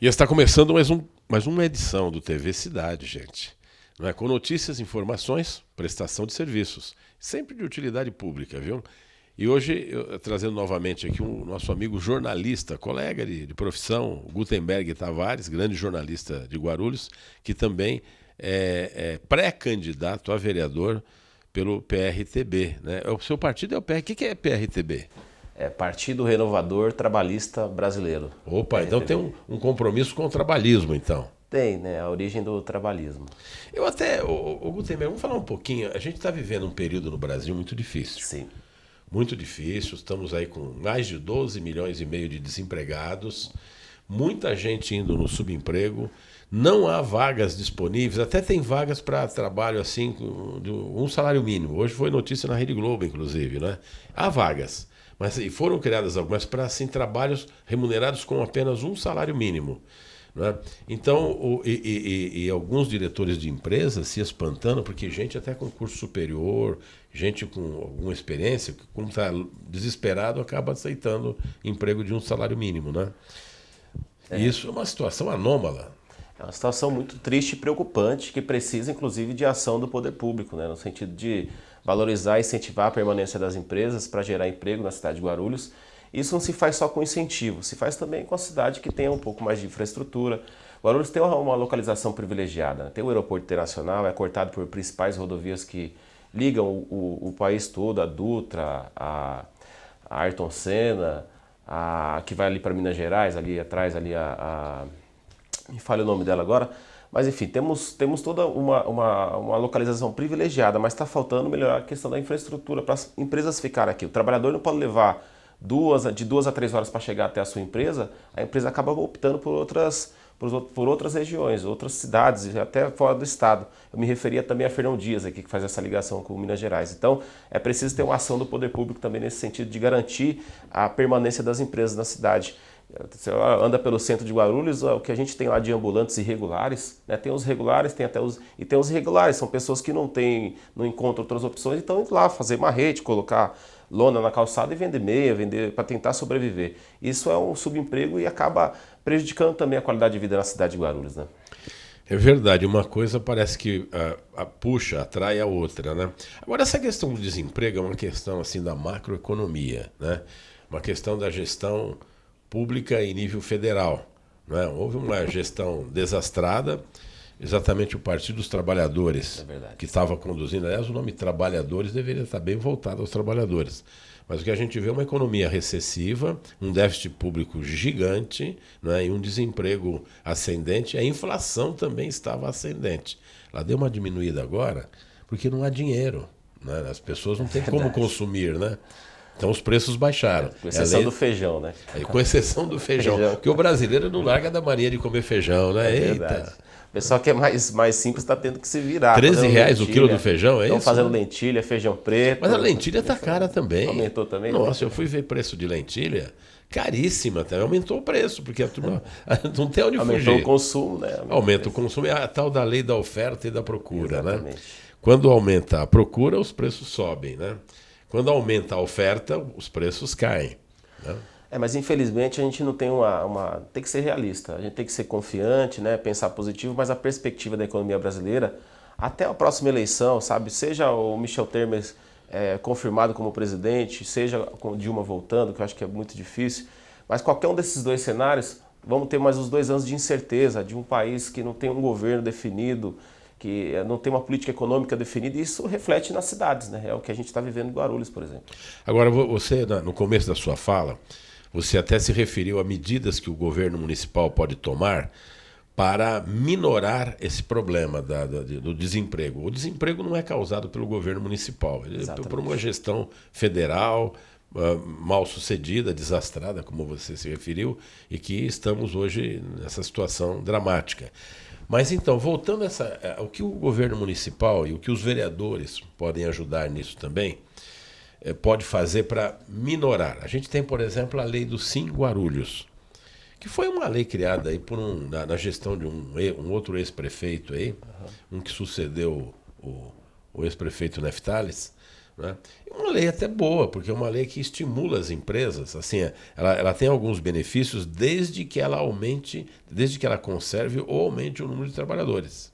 E está começando mais uma edição do TV Cidade, gente. Não é? Com notícias, informações, prestação de serviços. Sempre de utilidade pública, viu? E hoje, trazendo novamente aqui um nosso amigo jornalista, colega de profissão, Gutenberg Tavares, grande jornalista de Guarulhos, que também é pré-candidato a vereador pelo PRTB. Né? O seu partido é o PR. O que é PRTB? É Partido Renovador Trabalhista Brasileiro. Opa, PRTB. então tem um compromisso com o trabalhismo, então. Tem, né? A origem do trabalhismo. Eu até, o Gutenberg, vamos falar um pouquinho. A gente está vivendo um período no Brasil muito difícil. Sim. Muito difícil. Estamos aí com mais de 12 milhões e meio de desempregados. Muita gente indo no subemprego. Não há vagas disponíveis. Até tem vagas para trabalho assim, de um salário mínimo. Hoje foi notícia na Rede Globo, inclusive, né? Há vagas. Mas e foram criadas algumas para assim, trabalhos remunerados com apenas um salário mínimo. Né? Então, e alguns diretores de empresas se espantando, porque gente até com curso superior, gente com alguma experiência, como está desesperado, acaba aceitando emprego de um salário mínimo. Né? E isso é uma situação anômala. É uma situação muito triste e preocupante que precisa, inclusive, de ação do poder público, né? No sentido de valorizar e incentivar a permanência das empresas para gerar emprego na cidade de Guarulhos. Isso não se faz só com incentivo, se faz também com a cidade que tenha um pouco mais de infraestrutura. Guarulhos tem uma localização privilegiada, né? Tem o aeroporto internacional, é cortado por principais rodovias que ligam o país todo, a Dutra, a Ayrton Senna, que vai ali para Minas Gerais, ali atrás, ali me falha o nome dela agora, mas enfim, temos toda uma localização privilegiada, mas está faltando melhorar a questão da infraestrutura para as empresas ficarem aqui. O trabalhador não pode levar de 2 a 3 horas para chegar até a sua empresa, a empresa acaba optando por outras regiões, outras cidades, até fora do estado. Eu me referia também a Fernão Dias aqui, que faz essa ligação com Minas Gerais. Então, é preciso ter uma ação do poder público também nesse sentido de garantir a permanência das empresas na cidade. Você anda pelo centro de Guarulhos, o que a gente tem lá de ambulantes irregulares, né? Tem os regulares, tem os irregulares, são pessoas que não encontram outras opções, então indo lá fazer uma rede, colocar lona na calçada e vender meia, vender para tentar sobreviver. Isso é um subemprego e acaba prejudicando também a qualidade de vida na cidade de Guarulhos, né? É verdade, uma coisa parece que puxa, atrai a outra, né? Agora, essa questão do desemprego é uma questão assim da macroeconomia, né? Uma questão da gestão pública em nível federal. Né? Houve uma gestão desastrada, exatamente o Partido dos Trabalhadores que estava conduzindo. Aliás, o nome trabalhadores deveria estar bem voltado aos trabalhadores. Mas o que a gente vê é uma economia recessiva, um déficit público gigante, né? E um desemprego ascendente. A inflação também estava ascendente. Ela deu uma diminuída agora porque não há dinheiro. Né? As pessoas não têm como consumir, né? Então os preços baixaram. Com exceção do feijão, né? Com exceção do feijão. Porque o brasileiro não larga da mania de comer feijão, né? Eita. O pessoal que é mais simples está tendo que se virar. R$13 o quilo do feijão, é isso? Estão fazendo lentilha, feijão preto. Mas a lentilha está cara também. Aumentou também? Nossa, eu fui ver preço de lentilha, caríssima também. Aumentou o preço, porque a turma não tem onde fugir. Aumentou o consumo, né? Aumenta o consumo, é a tal da lei da oferta e da procura. Exatamente. Né? Quando aumenta a procura, os preços sobem, né? Quando aumenta a oferta, os preços caem. Né? Mas infelizmente a gente não tem tem que ser realista, a gente tem que ser confiante, né? Pensar positivo, mas a perspectiva da economia brasileira, até a próxima eleição, sabe? Seja o Michel Temer confirmado como presidente, seja com Dilma voltando, que eu acho que é muito difícil, mas qualquer um desses dois cenários, vamos ter mais uns 2 anos de incerteza, de um país que não tem um governo definido, que não tem uma política econômica definida, e isso reflete nas cidades, né? É o que a gente está vivendo em Guarulhos, por exemplo. Agora, você, no começo da sua fala, você até se referiu a medidas que o governo municipal pode tomar para minorar esse problema do desemprego. O desemprego não é causado pelo governo municipal, ele é por uma gestão federal mal sucedida, desastrada, como você se referiu, e que estamos hoje nessa situação dramática. Mas então, voltando o que o governo municipal e o que os vereadores podem ajudar nisso também, pode fazer para minorar. A gente tem, por exemplo, a lei do Sim Guarulhos, que foi uma lei criada aí na gestão de um outro ex-prefeito aí, um que sucedeu o ex-prefeito Neftales, né? Uma lei até boa, porque é uma lei que estimula as empresas. Assim, ela tem alguns benefícios desde que ela aumente, desde que ela conserve ou aumente o número de trabalhadores.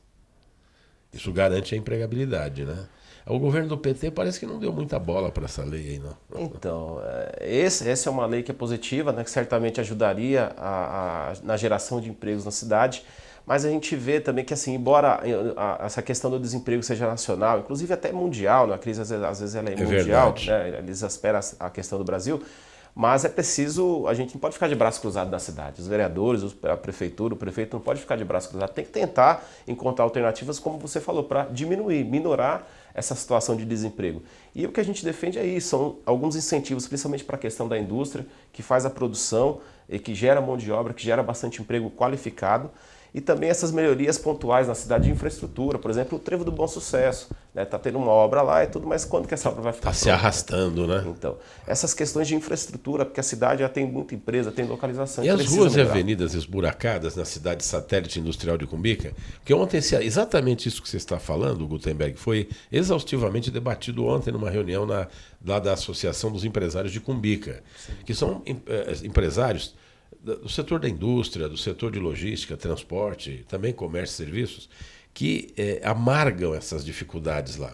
Isso garante a empregabilidade, né? O governo do PT parece que não deu muita bola para essa lei aí, não. Então, essa é uma lei que é positiva, né, que certamente ajudaria na geração de empregos na cidade, mas a gente vê também que, assim, embora essa questão do desemprego seja nacional, inclusive até mundial, né, a crise às vezes ela é mundial, né, eles esperam a questão do Brasil, mas é preciso, a gente não pode ficar de braço cruzado na cidade. Os vereadores, a prefeitura, o prefeito não pode ficar de braço cruzado. Tem que tentar encontrar alternativas, como você falou, para diminuir, minorar essa situação de desemprego. E o que a gente defende é isso, são alguns incentivos, principalmente para a questão da indústria, que faz a produção e que gera mão de obra, que gera bastante emprego qualificado. E também essas melhorias pontuais na cidade de infraestrutura, por exemplo, o Trevo do Bom Sucesso, né? Tá tendo uma obra lá e tudo, mas quando que essa obra vai ficar pronta? Se arrastando, né? Então, essas questões de infraestrutura, porque a cidade já tem muita empresa, tem localização. E as ruas e avenidas esburacadas na cidade satélite industrial de Cumbica? Porque ontem, exatamente isso que você está falando, Gutenberg, foi exaustivamente debatido ontem numa reunião lá da Associação dos Empresários de Cumbica, que são empresários do setor da indústria, do setor de logística, transporte, também comércio e serviços, que amargam essas dificuldades lá.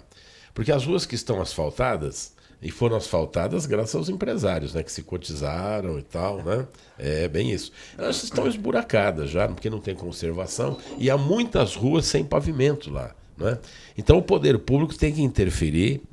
Porque as ruas que estão asfaltadas, e foram asfaltadas graças aos empresários, né, que se cotizaram e tal, né? É bem isso. Elas estão esburacadas já, porque não tem conservação, e há muitas ruas sem pavimento lá. Né? Então o poder público tem que interferir,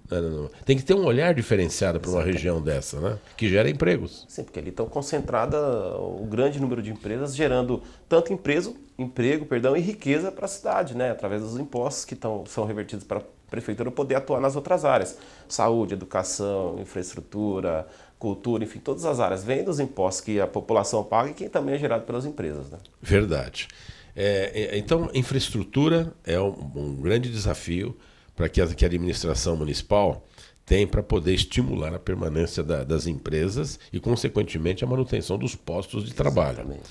tem que ter um olhar diferenciado para uma região dessa, né? Que gera empregos. Sim, porque ali estão concentradas o grande número de empresas, gerando tanto emprego, e riqueza para a cidade, né? Através dos impostos que são revertidos para a prefeitura poder atuar nas outras áreas. Saúde, educação, infraestrutura, cultura, enfim, todas as áreas. Vêm dos impostos que a população paga e que também é gerado pelas empresas. Né? Verdade. Então, infraestrutura é um grande desafio para que a administração municipal tem para poder estimular a permanência das empresas e, consequentemente, a manutenção dos postos de trabalho. Exatamente.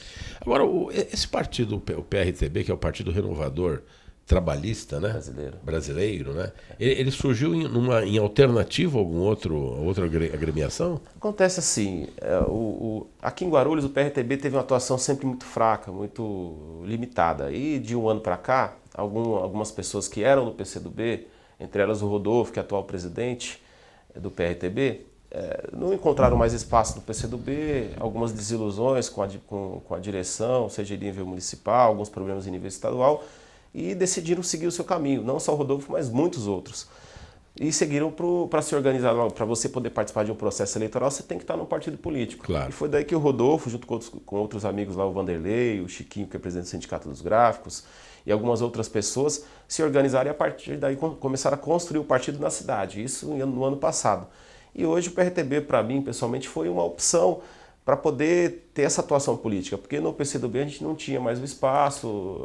Agora, esse partido, o PRTB, que é o Partido Renovador Trabalhista, né? Brasileiro, né? Ele surgiu em alternativa a outra agremiação? Acontece assim, aqui em Guarulhos o PRTB teve uma atuação sempre muito fraca, muito limitada. E de um ano para cá, algumas pessoas que eram do PCdoB, entre elas o Rodolfo, que é atual presidente do PRTB, não encontraram mais espaço no PCdoB, algumas desilusões com a direção, seja em nível municipal, alguns problemas em nível estadual, e decidiram seguir o seu caminho, não só o Rodolfo, mas muitos outros. E seguiram para se organizar, para você poder participar de um processo eleitoral, você tem que estar num partido político. Claro. E foi daí que o Rodolfo, junto com outros amigos lá, o Vanderlei, o Chiquinho, que é presidente do Sindicato dos Gráficos, e algumas outras pessoas, se organizaram e a partir daí começaram a construir o partido na cidade, isso no ano passado. E hoje o PRTB, para mim, pessoalmente, foi uma opção para poder ter essa atuação política, porque no PCdoB a gente não tinha mais o espaço,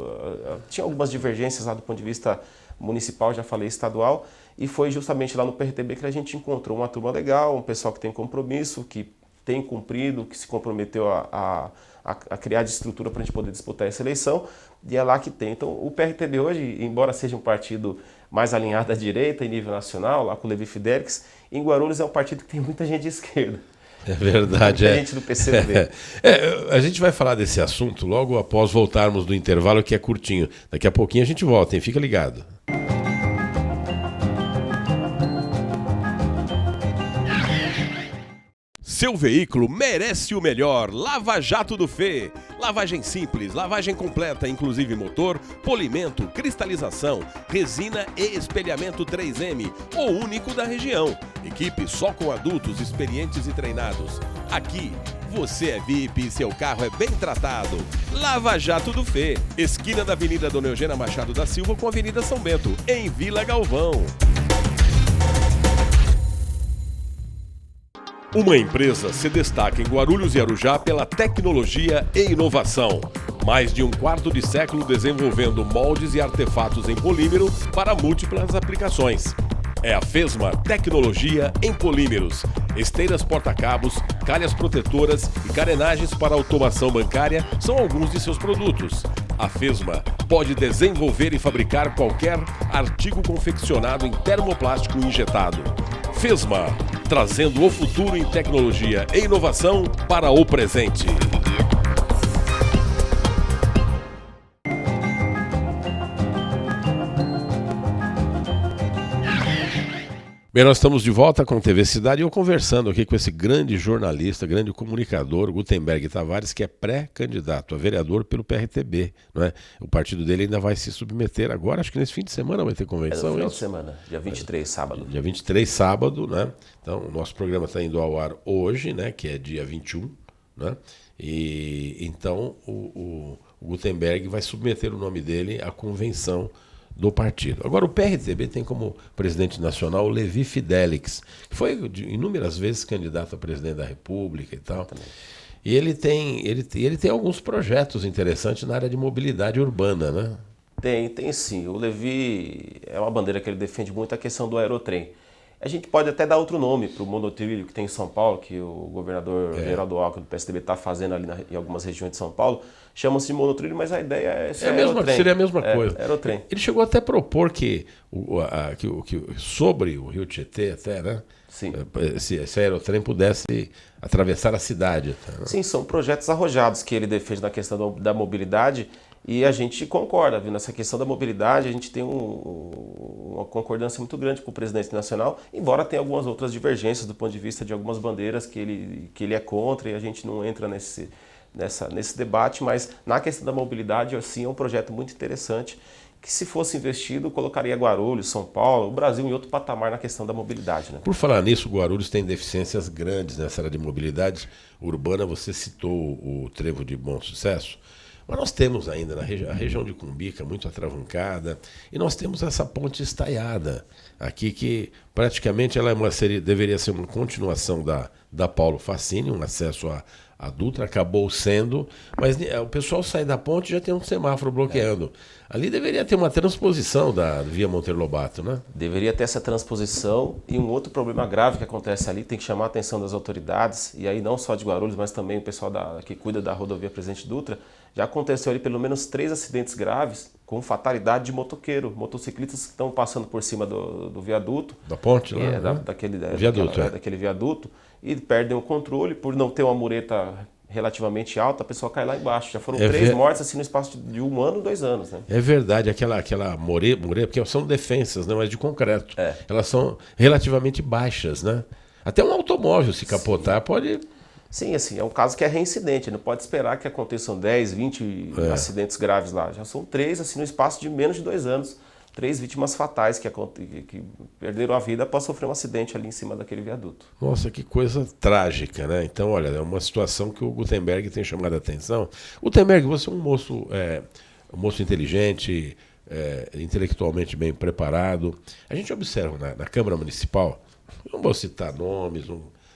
tinha algumas divergências lá do ponto de vista municipal, já falei, estadual, e foi justamente lá no PRTB que a gente encontrou uma turma legal, um pessoal que tem compromisso, que tem cumprido, que se comprometeu a criar de estrutura para a gente poder disputar essa eleição, e é lá que tem. Então o PRTB hoje, embora seja um partido mais alinhado à direita em nível nacional, lá com o Levi Fidelix, em Guarulhos é um partido que tem muita gente de esquerda. É verdade. Muita gente do PCdoB. A gente vai falar desse assunto logo após voltarmos do intervalo, que é curtinho. Daqui a pouquinho a gente volta, hein? Fica ligado. Seu veículo merece o melhor. Lava Jato do Fê. Lavagem simples, lavagem completa, inclusive motor, polimento, cristalização, resina e espelhamento 3M, o único da região. Equipe só com adultos experientes e treinados. Aqui, você é VIP e seu carro é bem tratado. Lava Jato do Fê. Esquina da Avenida Dona Eugênia Machado da Silva com a Avenida São Bento, em Vila Galvão. Uma empresa se destaca em Guarulhos e Arujá pela tecnologia e inovação. Mais de um quarto de século desenvolvendo moldes e artefatos em polímero para múltiplas aplicações. É a Fesma Tecnologia em Polímeros. Esteiras porta-cabos, calhas protetoras e carenagens para automação bancária são alguns de seus produtos. A Fesma pode desenvolver e fabricar qualquer artigo confeccionado em termoplástico injetado. FESMA, trazendo o futuro em tecnologia e inovação para o presente. Bem, nós estamos de volta com o TV Cidade e eu conversando aqui com esse grande jornalista, grande comunicador, Gutenberg Tavares, que é pré-candidato a vereador pelo PRTB, não é? O partido dele ainda vai se submeter agora, acho que nesse fim de semana vai ter convenção. É no final de semana, dia 23, sábado. Dia 23, sábado, né? Então, o nosso programa está indo ao ar hoje, né? Que é dia 21, né? E então o Gutenberg vai submeter o nome dele à convenção do partido. Agora, o PRTB tem como presidente nacional o Levi Fidelix, que foi inúmeras vezes candidato a presidente da República e tal. Exatamente. E ele tem alguns projetos interessantes na área de mobilidade urbana, né? Tem sim. O Levi é uma bandeira que ele defende muito, a questão do aerotrem. A gente pode até dar outro nome para o monotrilho que tem em São Paulo, que o governador Geraldo Alckmin do PSDB está fazendo ali em algumas regiões de São Paulo. Chama-se de monotrilho, mas a ideia é ser aerotrem. Seria a mesma coisa. Aerotrem. Ele chegou até a propor que sobre o Rio Tietê até, né? Sim. Esse aerotrem pudesse atravessar a cidade. Até, né? Sim, são projetos arrojados que ele defende na questão da mobilidade e a gente concorda, viu? Nessa questão da mobilidade a gente tem uma concordância muito grande com o presidente nacional, embora tenha algumas outras divergências do ponto de vista de algumas bandeiras que ele é contra e a gente não entra nesse debate, mas na questão da mobilidade, assim, é um projeto muito interessante que, se fosse investido, colocaria Guarulhos, São Paulo, o Brasil em outro patamar na questão da mobilidade, né? Por falar nisso, Guarulhos tem deficiências grandes nessa área de mobilidade urbana. Você citou o Trevo de Bom Sucesso, mas nós temos ainda a região de Cumbica muito atravancada e nós temos essa ponte estaiada aqui que praticamente ela deveria ser uma continuação da Paulo Facini, um acesso a Dutra, acabou sendo, mas o pessoal sai da ponte e já tem um semáforo bloqueando. Ali deveria ter uma transposição da via Monteiro Lobato, né? Deveria ter essa transposição e um outro problema grave que acontece ali, tem que chamar a atenção das autoridades, e aí não só de Guarulhos, mas também o pessoal que cuida da rodovia Presidente Dutra. Já aconteceu ali pelo menos 3 acidentes graves com fatalidade de motoqueiro, motociclistas que estão passando por cima do viaduto. Da ponte lá? Daquele viaduto, e perdem o controle por não ter uma mureta relativamente alta, a pessoa cai lá embaixo. Já foram 3 mortes assim no espaço de 1 ano, 2 anos. Né? É verdade, aquela mureta, porque são defensas, né, mas de concreto. Elas são relativamente baixas, né? Até um automóvel, se capotar, pode... Sim, assim, é um caso que é reincidente, não pode esperar que aconteçam 10, 20 acidentes graves lá. Já são 3, assim, no espaço de menos de 2 anos. 3 vítimas fatais que perderam a vida após sofrer um acidente ali em cima daquele viaduto. Nossa, que coisa trágica, né? Então, olha, é uma situação que o Gutenberg tem chamado a atenção. Gutenberg, você é um moço inteligente, intelectualmente bem preparado. A gente observa na Câmara Municipal, não vou citar nomes,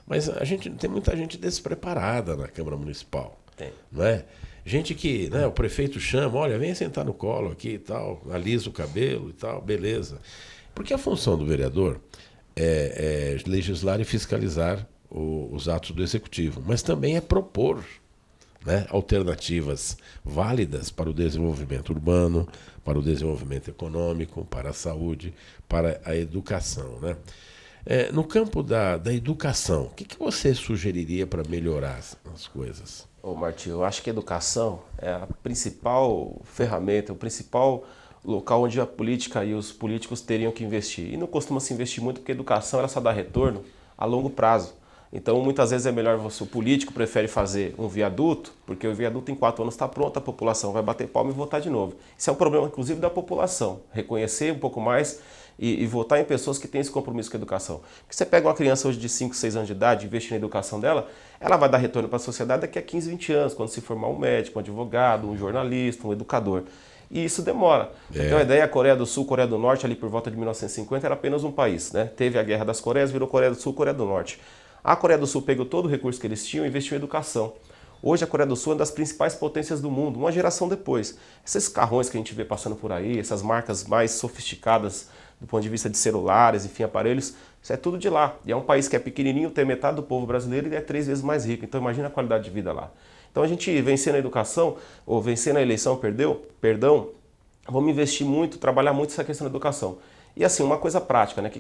mas tem muita gente despreparada na Câmara Municipal. Tem. Não é? Gente que, né, o prefeito chama, olha, vem sentar no colo aqui e tal, alisa o cabelo e tal, beleza. Porque a função do vereador é legislar e fiscalizar os atos do executivo, mas também é propor, né, alternativas válidas para o desenvolvimento urbano, para o desenvolvimento econômico, para a saúde, para a educação, né? No campo da educação, o que você sugeriria para melhorar as coisas? Ô Martinho, eu acho que a educação é a principal ferramenta, o principal local onde a política e os políticos teriam que investir. E não costuma se investir muito porque a educação ela só dá retorno a longo prazo. Então, muitas vezes é melhor o político prefere fazer um viaduto, porque o viaduto em 4 anos está pronto, a população vai bater palma e votar de novo. Isso é um problema, inclusive, da população. Reconhecer um pouco mais e votar em pessoas que têm esse compromisso com a educação. Porque você pega uma criança hoje de 5, 6 anos de idade e investe na educação dela, ela vai dar retorno para a sociedade daqui a 15, 20 anos, quando se formar um médico, um advogado, um jornalista, um educador. E isso demora. Então a ideia, a Coreia do Sul, Coreia do Norte, ali por volta de 1950, era apenas um país, né? Teve a Guerra das Coreias, virou Coreia do Sul, Coreia do Norte. A Coreia do Sul pegou todo o recurso que eles tinham e investiu em educação. Hoje a Coreia do Sul é uma das principais potências do mundo, uma geração depois. Esses carrões que a gente vê passando por aí, essas marcas mais sofisticadas do ponto de vista de celulares, enfim, aparelhos, isso é tudo de lá. E é um país que é pequenininho, tem metade do povo brasileiro e é 3 vezes mais rico. Então imagina a qualidade de vida lá. Então a gente vencer na educação, ou vencer na eleição, vamos investir muito, trabalhar muito essa questão da educação. E assim, uma coisa prática, né?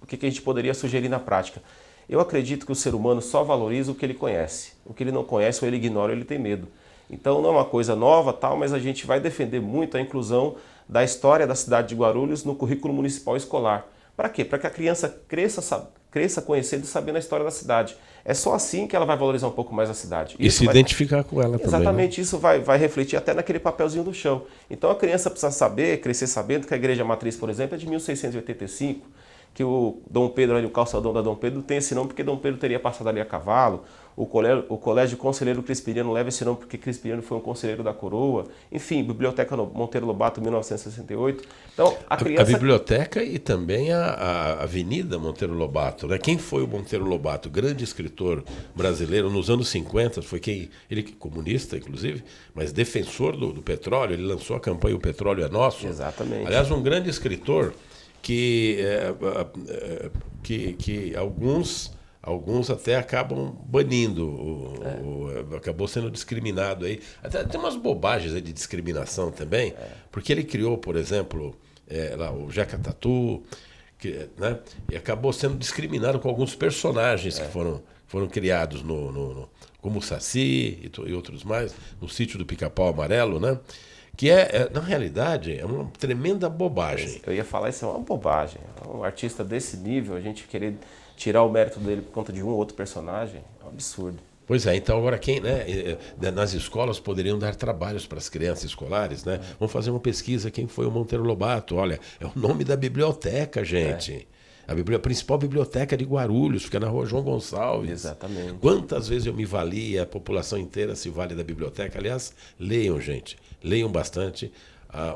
O que a gente poderia sugerir na prática? Eu acredito que o ser humano só valoriza o que ele conhece. O que ele não conhece, ou ele ignora, ou ele tem medo. Então não é uma coisa nova, tal, mas a gente vai defender muito a inclusão da história da cidade de Guarulhos no currículo municipal escolar. Para quê? Para que a criança cresça conhecendo e sabendo a história da cidade. É só assim que ela vai valorizar um pouco mais a cidade. E se identificar com ela também. Exatamente, né? Isso vai refletir até naquele papelzinho do chão. Então a criança precisa saber, crescer sabendo que a Igreja Matriz, por exemplo, é de 1685, que o Dom Pedro, ali, o calçadão da Dom Pedro, tem esse nome porque Dom Pedro teria passado ali a cavalo. O Colégio Conselheiro Crispiniano leva esse nome porque Crispiniano foi um conselheiro da coroa. Enfim, Biblioteca Monteiro Lobato, 1968. Então, a biblioteca e também a Avenida Monteiro Lobato, né? Quem foi o Monteiro Lobato? Grande escritor brasileiro nos anos 50, foi ele comunista, inclusive, mas defensor do petróleo. Ele lançou a campanha O Petróleo é Nosso. Exatamente. Aliás, um grande escritor que alguns até acabam banindo, acabou sendo discriminado aí. Até tem umas bobagens aí de discriminação também, porque ele criou, por exemplo, lá, o Jeca Tatu, né, e acabou sendo discriminado com alguns personagens que foram criados como o Saci e outros mais, no Sítio do Pica-Pau Amarelo, né? Que na realidade, é uma tremenda bobagem. Eu ia falar, isso é uma bobagem. Um artista desse nível, a gente querer tirar o mérito dele por conta de um ou outro personagem, é um absurdo. Pois é, então agora nas escolas poderiam dar trabalhos para as crianças escolares, né? Vamos fazer uma pesquisa, quem foi o Monteiro Lobato? Olha, é o nome da biblioteca, gente. A principal biblioteca de Guarulhos, fica na Rua João Gonçalves. Exatamente. Quantas vezes eu me vali, a população inteira se vale da biblioteca. Aliás, leiam, gente. Leiam bastante.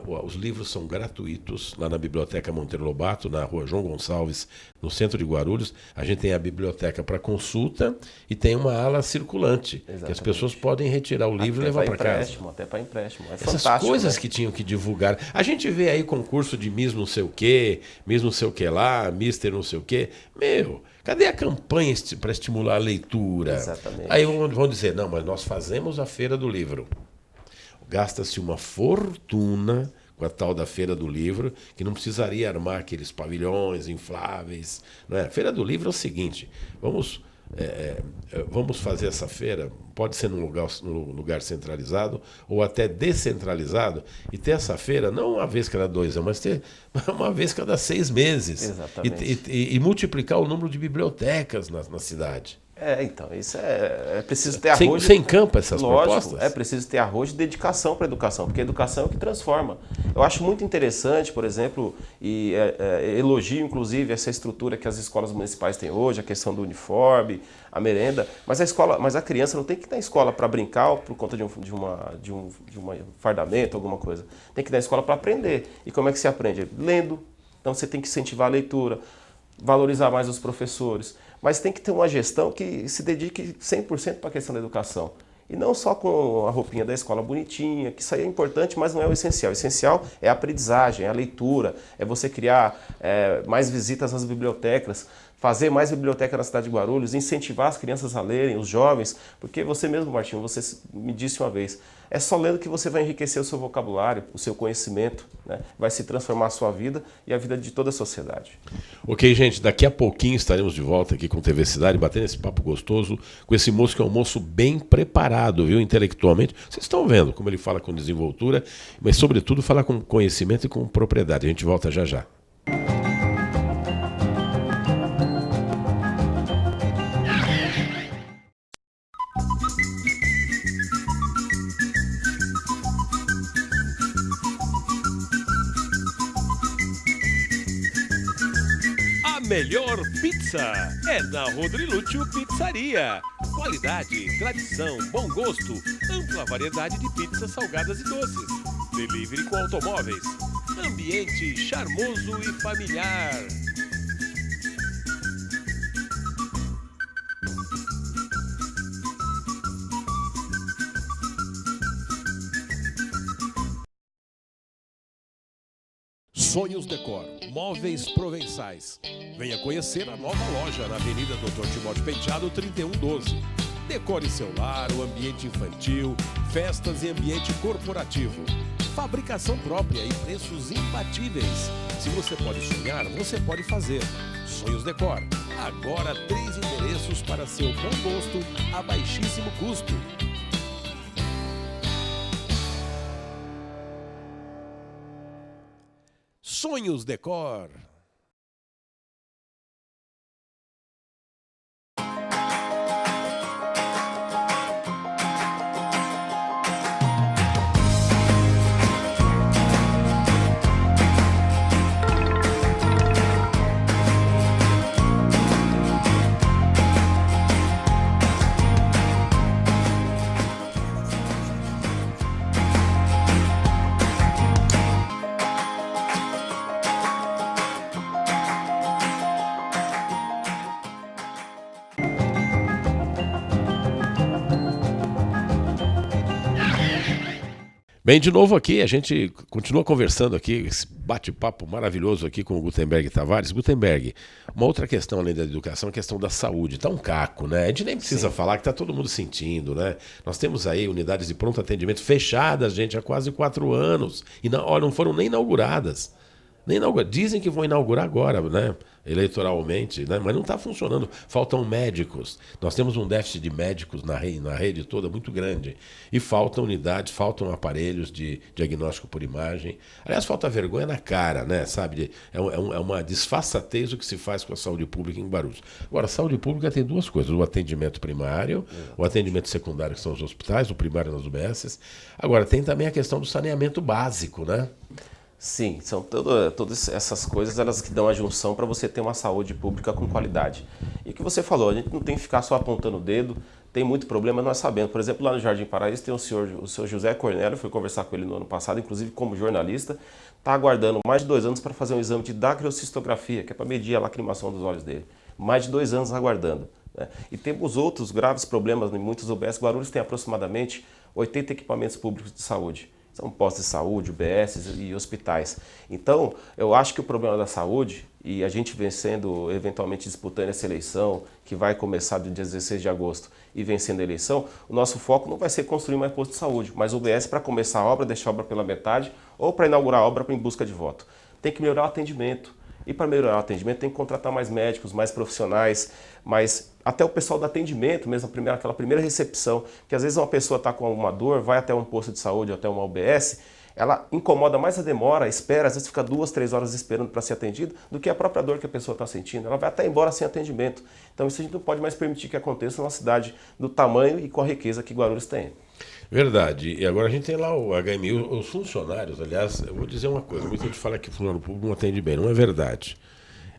Os livros são gratuitos lá na Biblioteca Monteiro Lobato, na Rua João Gonçalves, no centro de Guarulhos. A gente tem a biblioteca para consulta e tem uma ala circulante, que as pessoas podem retirar o livro e levar para casa. Até para empréstimo. É essas fantástico, coisas, né? Que tinham que divulgar. A gente vê aí concurso de Miss não sei o quê, Miss não sei o que lá, Mister não sei o quê. Cadê a campanha para estimular a leitura? Exatamente. Aí vão dizer, não, mas nós fazemos a Feira do Livro. Gasta-se uma fortuna com a tal da Feira do Livro, que não precisaria armar aqueles pavilhões infláveis. Né? A Feira do Livro é o seguinte, vamos fazer essa feira, pode ser num lugar centralizado ou até descentralizado, e ter essa feira não uma vez cada 2 anos, mas ter uma vez cada 6 meses. Exatamente. E multiplicar o número de bibliotecas na cidade. Então, isso é preciso ter arrojo. Você encampa essas propostas? Lógico, é preciso ter arrojo de dedicação para a educação, porque a educação é o que transforma. Eu acho muito interessante, por exemplo, e elogio inclusive essa estrutura que as escolas municipais têm hoje, a questão do uniforme, a merenda, mas a criança não tem que ir na escola para brincar ou por conta de um fardamento, alguma coisa. Tem que ir na escola para aprender. E como é que se aprende? Lendo. Então você tem que incentivar a leitura, valorizar mais os professores. Mas tem que ter uma gestão que se dedique 100% para a questão da educação. E não só com a roupinha da escola bonitinha, que isso aí é importante, mas não é o essencial. O essencial é a aprendizagem, é a leitura, é você criar mais visitas nas bibliotecas, fazer mais biblioteca na cidade de Guarulhos, incentivar as crianças a lerem, os jovens, porque você mesmo, Martinho, você me disse uma vez, é só lendo que você vai enriquecer o seu vocabulário, o seu conhecimento, né? Vai se transformar a sua vida e a vida de toda a sociedade. Ok, gente, daqui a pouquinho estaremos de volta aqui com o TV Cidade, batendo esse papo gostoso com esse moço que é um moço bem preparado, viu, intelectualmente. Vocês estão vendo como ele fala com desenvoltura, mas sobretudo fala com conhecimento e com propriedade. A gente volta já já. Melhor pizza é na Rodrilúcio Pizzaria. Qualidade, tradição, bom gosto, ampla variedade de pizzas salgadas e doces. Delivery com automóveis. Ambiente charmoso e familiar. Sonhos Decor, móveis provençais. Venha conhecer a nova loja na Avenida Dr. Timóteo Penteado, 3112. Decore seu lar, o ambiente infantil, festas e ambiente corporativo. fabricação própria e preços imbatíveis. Se você pode sonhar, você pode fazer. Sonhos Decor. Agora 3 endereços para seu bom gosto a baixíssimo custo. Sonhos Decor. Bem, de novo aqui, a gente continua conversando aqui, esse bate-papo maravilhoso aqui com o Gutenberg Tavares. Gutenberg, uma outra questão além da educação, a questão da saúde. Está um caco, né? A gente nem precisa falar que está todo mundo sentindo, né? Nós temos aí unidades de pronto atendimento fechadas, gente, há quase 4 anos. E não foram nem inauguradas. Dizem que vão inaugurar agora, né? Eleitoralmente, né? Mas não está funcionando. Faltam médicos. Nós temos um déficit de médicos na rede toda muito grande. E faltam unidades, faltam aparelhos de diagnóstico por imagem. Aliás, falta vergonha na cara, né? Sabe? É uma disfarçatez o que se faz com a saúde pública em Guarulhos. Agora, a saúde pública tem 2 coisas: o atendimento primário, o atendimento secundário, que são os hospitais, o primário nas UBSs. Agora, tem também a questão do saneamento básico, né? Sim, são todas essas coisas elas que dão a junção para você ter uma saúde pública com qualidade. E o que você falou, a gente não tem que ficar só apontando o dedo, tem muito problema nós sabemos. Por exemplo, lá no Jardim Paraíso tem o senhor José Cornélio, fui conversar com ele no ano passado, inclusive como jornalista, está aguardando mais de 2 anos para fazer um exame de dacriocistografia, que é para medir a lacrimação dos olhos dele. Mais de 2 anos aguardando. Né? E temos outros graves problemas em muitos UBS. Guarulhos tem aproximadamente 80 equipamentos públicos de saúde. São postos de saúde, UBS e hospitais. Então, eu acho que o problema da saúde, e a gente vencendo, eventualmente disputando essa eleição, que vai começar do dia 16 de agosto, e vencendo a eleição, o nosso foco não vai ser construir mais posto de saúde, mas o UBS para começar a obra, deixar a obra pela metade, ou para inaugurar a obra em busca de voto. Tem que melhorar o atendimento. E para melhorar o atendimento tem que contratar mais médicos, mais profissionais, mas até o pessoal do atendimento, mesmo aquela primeira recepção, que às vezes uma pessoa está com alguma dor, vai até um posto de saúde, até uma UBS, ela incomoda mais a demora, espera, às vezes fica 2, 3 horas esperando para ser atendido, do que a própria dor que a pessoa está sentindo. Ela vai até embora sem atendimento. Então isso a gente não pode mais permitir que aconteça numa cidade do tamanho e com a riqueza que Guarulhos tem. Verdade. E agora a gente tem lá o HMI, os funcionários, aliás, eu vou dizer uma coisa, muita gente fala que o funcionário público não atende bem, não é verdade.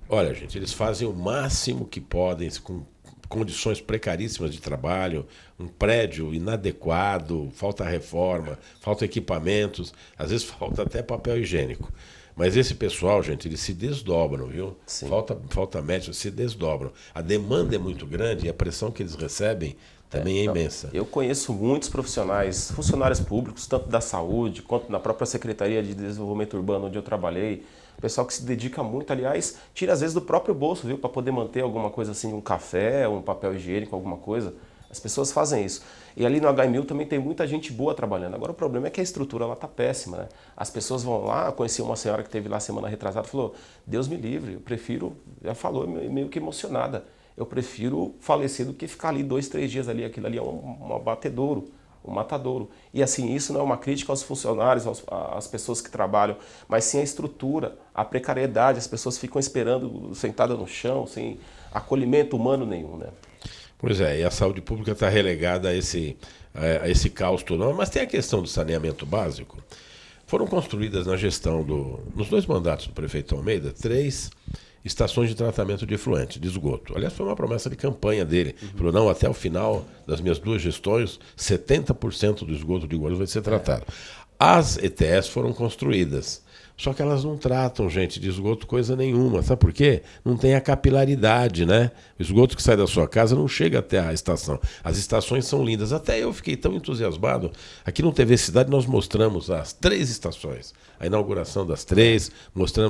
Olha, gente, eles fazem o máximo que podem, com condições precaríssimas de trabalho, um prédio inadequado, falta reforma, falta equipamentos, às vezes falta até papel higiênico. Mas esse pessoal, gente, eles se desdobram, viu? Sim. Falta médicos, se desdobram. A demanda é muito grande e a pressão que eles recebem também é imensa. Eu conheço muitos profissionais, funcionários públicos, tanto da saúde quanto na própria Secretaria de Desenvolvimento Urbano, onde eu trabalhei. Pessoal que se dedica muito, aliás, tira às vezes do próprio bolso, viu? Para poder manter alguma coisa assim, um café, um papel higiênico, alguma coisa. As pessoas fazem isso. E ali no HMil também tem muita gente boa trabalhando. Agora o problema é que a estrutura lá tá péssima, né? As pessoas vão lá, conheci uma senhora que esteve lá semana retrasada, falou: Deus me livre, eu prefiro, já falou meio que emocionada, eu prefiro falecer do que ficar ali 2, 3 dias ali. Aquilo ali é um abatedouro, um matadouro. E assim, isso não é uma crítica aos funcionários, às pessoas que trabalham, mas sim a estrutura, a precariedade. As pessoas ficam esperando, sentadas no chão, sem acolhimento humano nenhum, né? Pois é, e a saúde pública está relegada a esse caos todo. Mas tem a questão do saneamento básico. Foram construídas na gestão nos 2 mandatos do prefeito Almeida, 3 estações de tratamento de efluente, de esgoto. Aliás, foi uma promessa de campanha dele. Falou, não, até o final das minhas 2 gestões, 70% do esgoto de Guarulhos vai ser tratado. As ETS foram construídas. Só que elas não tratam, gente, de esgoto coisa nenhuma. Sabe por quê? Não tem a capilaridade, né? O esgoto que sai da sua casa não chega até a estação. As estações são lindas. Até eu fiquei tão entusiasmado. Aqui no TV Cidade nós mostramos as 3 estações. A inauguração das 3,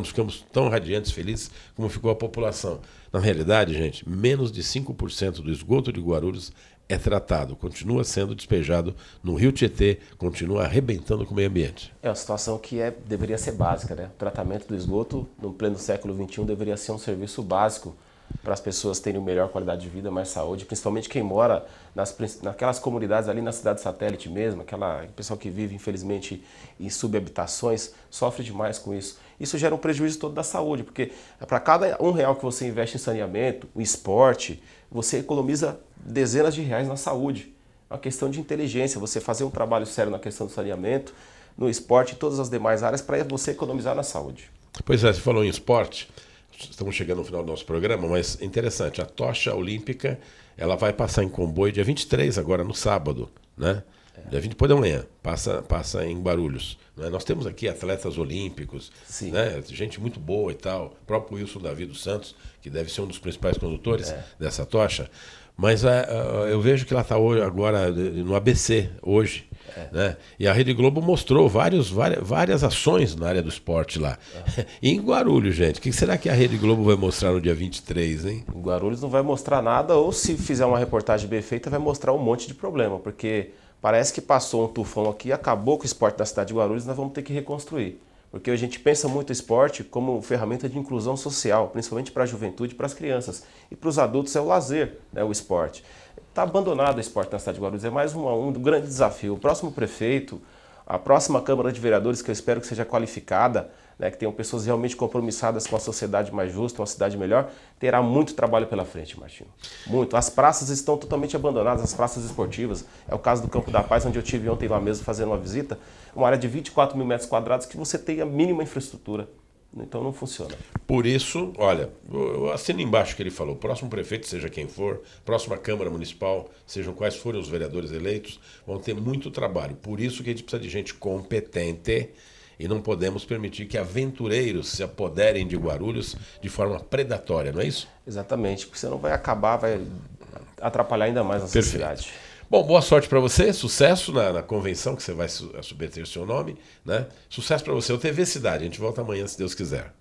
ficamos tão radiantes, felizes como ficou a população. Na realidade, gente, menos de 5% do esgoto de Guarulhos é tratado, continua sendo despejado no Rio Tietê, continua arrebentando com o meio ambiente. É uma situação que deveria ser básica, né? O tratamento do esgoto, no pleno século XXI, deveria ser um serviço básico para as pessoas terem melhor qualidade de vida, mais saúde, principalmente quem mora naquelas comunidades ali na cidade satélite mesmo, aquela pessoal que vive, infelizmente, em subhabitações, sofre demais com isso. Isso gera um prejuízo todo da saúde, porque para cada R$1 que você investe em saneamento, em esporte, você economiza dezenas de reais na saúde. É uma questão de inteligência, você fazer um trabalho sério na questão do saneamento, no esporte e todas as demais áreas para você economizar na saúde. Pois é, você falou em esporte, estamos chegando no final do nosso programa, mas interessante, a tocha olímpica ela vai passar em Comboio dia 23, agora no sábado, né? Dia 20 depois da manhã, passa em Guarulhos. Né? Nós temos aqui atletas olímpicos, né? Gente muito boa e tal, o próprio Wilson Davi dos Santos, que deve ser um dos principais condutores dessa tocha, mas eu vejo que ela está agora no ABC, hoje. Né? E a Rede Globo mostrou várias ações na área do esporte lá. E em Guarulhos, gente, o que será que a Rede Globo vai mostrar no dia 23, hein? Em Guarulhos não vai mostrar nada, ou se fizer uma reportagem bem feita, vai mostrar um monte de problema, porque parece que passou um tufão aqui, acabou com o esporte da cidade de Guarulhos e nós vamos ter que reconstruir. Porque a gente pensa muito o esporte como ferramenta de inclusão social, principalmente para a juventude e para as crianças. E para os adultos é o lazer, né, o esporte. Está abandonado o esporte na cidade de Guarulhos, é mais um grande desafio. O próximo prefeito, a próxima Câmara de Vereadores, que eu espero que seja qualificada, né, que tenham pessoas realmente compromissadas com a sociedade mais justa, uma cidade melhor, terá muito trabalho pela frente, Martinho. Muito. As praças estão totalmente abandonadas, as praças esportivas. É o caso do Campo da Paz, onde eu estive ontem lá mesmo fazendo uma visita. Uma área de 24 mil metros quadrados que você tem a mínima infraestrutura. Então não funciona. Por isso, olha, eu assino embaixo o que ele falou. O próximo prefeito, seja quem for, próxima Câmara Municipal, sejam quais forem os vereadores eleitos, vão ter muito trabalho. Por isso que a gente precisa de gente competente e não podemos permitir que aventureiros se apoderem de Guarulhos de forma predatória, não é isso? Exatamente, porque senão vai atrapalhar ainda mais a nossa cidade. Bom, boa sorte para você, sucesso na convenção que você vai submeter seu nome, né? Sucesso para você, o TV Cidade. A gente volta amanhã, se Deus quiser.